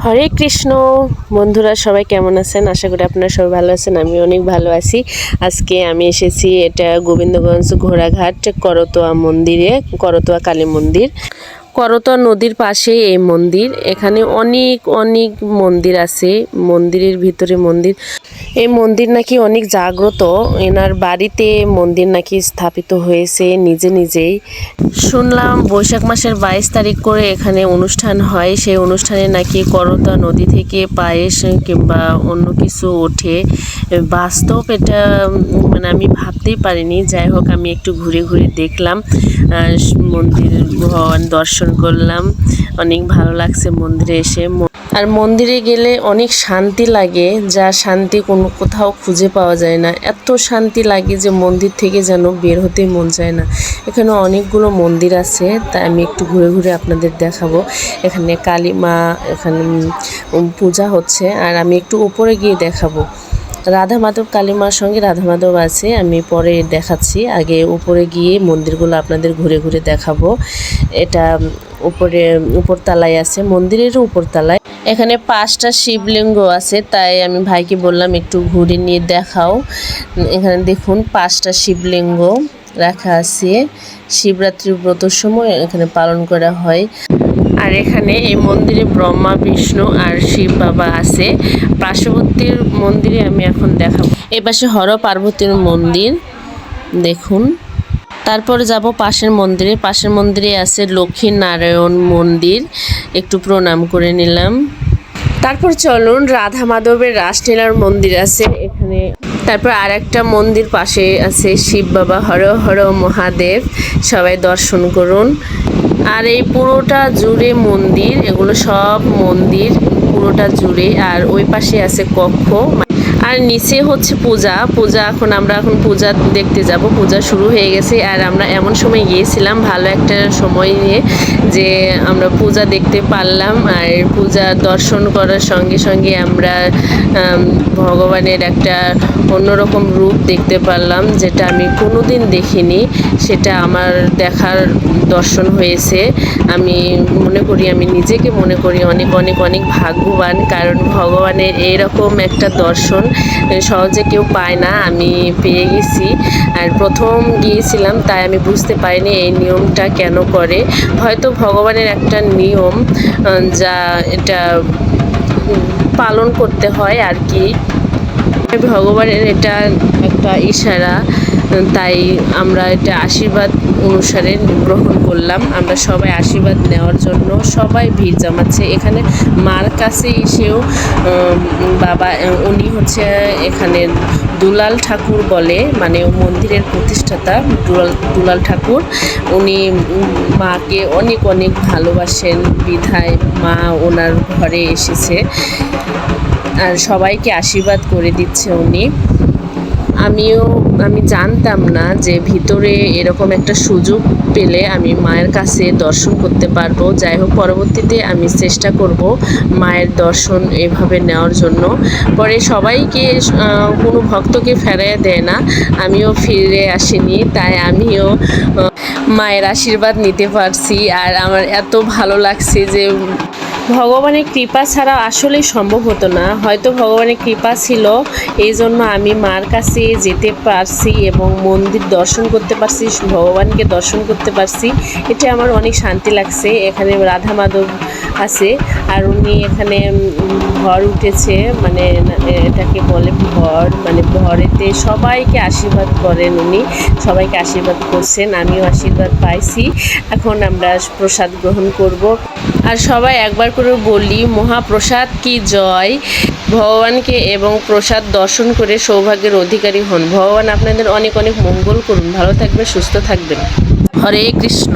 হরে কৃষ্ণ। বন্ধুরা সবাই কেমন আছেন? আশা করি আপনারা সবাই ভালো আছেন। আমি অনেক ভালো আছি। আজকে আমি এসেছি এটা গোবিন্দগঞ্জ ঘোড়াঘাট করতোয়া মন্দিরে, করতোয়া কালী মন্দির। করতোয়া নদীর পাশে এই মন্দির। এখানে অনেক অনেক মন্দির আছে, মন্দিরের ভিতরে মন্দির। এই মন্দির নাকি অনেক জাগ্রত। এনার বাড়িতে মন্দির নাকি স্থাপিত হয়েছে নিজে নিজেই। শুনলাম বৈশাখ মাসের 22 তারিখ করে এখানে অনুষ্ঠান হয়। সেই অনুষ্ঠানে নাকি করতোয়া নদী থেকে পায়েস কিংবা অন্য কিছু ওঠে। বাস্তব এটা মানে আমি ভাবতেই পারিনি। যাই হোক, আমি একটু ঘুরে ঘুরে দেখলাম, মন্দির ভগবান দর্শন করলাম। অনেক ভালো লাগছে মন্দিরে এসে। আর মন্দিরে গেলে অনেক শান্তি লাগে, যা শান্তি কোনো কোথাও খুঁজে পাওয়া যায় না। এত শান্তি লাগে যে মন্দির থেকে যেন বের হতেই মন চায় না। এখানে অনেকগুলো মন্দির আছে, তাই আমি একটু ঘুরে ঘুরে আপনাদের দেখাবো। এখানে কালী মা এখানে পূজা হচ্ছে, আর আমি একটু উপরে গিয়ে দেখাবো। রাধা মাধব, কালী মার সঙ্গে রাধা মাধব আছে, আমি পরে দেখাচ্ছি। আগে উপরে গিয়ে মন্দিরগুলো আপনাদের ঘুরে ঘুরে দেখাবো। এটা উপরতলায় আছে, মন্দিরেরও উপরতলায়। এখানে 5টা শিবলিঙ্গ আছে, তাই আমি ভাইকে বললাম একটু ঘুরে নিয়ে দেখাও। এখানে দেখুন 5টা শিবলিঙ্গ রাখা আছে। শিবরাত্রির ব্রতর সময় এখানে পালন করা হয়। আর এখানে এই মন্দিরে ব্রহ্মা, বিষ্ণু আর শিব বাবা আছে। পার্শ্ববর্তী মন্দিরে আমি এখন দেখাবো। এই পাশে হর পার্বতীর মন্দির দেখুন। তারপর যাব পাশের মন্দিরে। পাশের মন্দিরে আছে লক্ষ্মী নারায়ণ মন্দির, একটু প্রণাম করে নিলাম। তারপর চলুন রাধা মাধবের রাসলীলার মন্দির আছে এখানে। তারপর আর একটা মন্দির পাশে আছে শিব বাবা, হর হর মহাদেব, সবাই দর্শন করুন। আর এই পুরোটা জুড়ে মন্দির, এগুলো সব মন্দির পুরোটা জুড়ে। আর ওই পাশে আছে কক্ষ, আর নিচে হচ্ছে পূজা। এখন আমরা পূজা দেখতে যাব। পূজা শুরু হয়ে গেছে, আর আমরা এমন সময় গিয়েছিলাম ভালো একটা সময় নিয়ে যে আমরা পূজা দেখতে পারলাম। আর পূজা দর্শন করার সঙ্গে সঙ্গে আমরা ভগবানের একটা অন্যরকম রূপ দেখতে পারলাম, যেটা আমি কোনোদিন দেখিনি। সেটা আমার দেখার দর্শন হয়েছে। আমি নিজেকে মনে করি অনেক অনেক অনেক ভাগ্যবান, কারণ ভগবানের এইরকম একটা দর্শন সহজে কেউ পায় না। আমি পেয়ে গেছি। আর প্রথম গিয়েছিলাম, তাই আমি বুঝতে পারিনি এই নিয়মটা কেন করে। হয়তো ভগবানের একটা নিয়ম, যা এটা পালন করতে হয় আর কি। ভগবানের এটা একটা ইশারা, তাই আমরা এটা আশীর্বাদ অনুসারে গ্রহণ করলাম। আমরা সবাই আশীর্বাদ নেওয়ার জন্য সবাই ভিড় জমাচ্ছে এখানে। মার কাছে এসেও বাবা, উনি হচ্ছে এখানে দুলাল ঠাকুর বলে, মানে মন্দিরের প্রতিষ্ঠাতা দুলাল ঠাকুর। উনি মাকে অনেক অনেক ভালোবাসেন, বিধায় মা ওনার ঘরে এসেছে আর সবাইকে আশীর্বাদ করে দিচ্ছে উনি। আমি জানতাম না যে ভিতরে এরকম একটা সুযোগ পেলে আমি মায়ের কাছে দর্শন করতে পারবো। যাই হোক, পরবর্তীতে আমি চেষ্টা করব মায়ের দর্শন এভাবে নেওয়ার জন্য। পরে সবাইকে, কোনো ভক্তকে ফেরাইয়া দেয় না, আমিও ফিরে আসিনি, তাই আমিও মায়ের আশীর্বাদ নিতে পারছি। আর আমার এত ভালো লাগছে যে ভগবানের কৃপা ছাড়া আসলেই সম্ভব হতো না। হয়তো ভগবানের কৃপা ছিল, এই জন্য আমি মার কাছে যেতে পারছি এবং মন্দির দর্শন করতে পারছি, ভগবানকে দর্শন করতে পারছি। এটা আমার অনেক শান্তি লাগছে। এখানে রাধা মাধব আছে, আর উনি এখানে ভর উঠেছে, মানে এটাকে বলে ভর, মানে ভরেতে সবাইকে আশীর্বাদ করেন উনি, সবাইকে আশীর্বাদ করছেন। আমিও আশীর্বাদ পাইছি। এখন আমরা প্রসাদ গ্রহণ করব। আর সবাই একবার করে বলি, মহাপ্রসাদ কি জয়। ভগবানকে এবং প্রসাদ দর্শন করে সৌভাগ্যের অধিকারী হন। ভগবান আপনাদের অনেক অনেক মঙ্গল করুন। ভালো থাকবেন, সুস্থ থাকবেন। হরে কৃষ্ণ।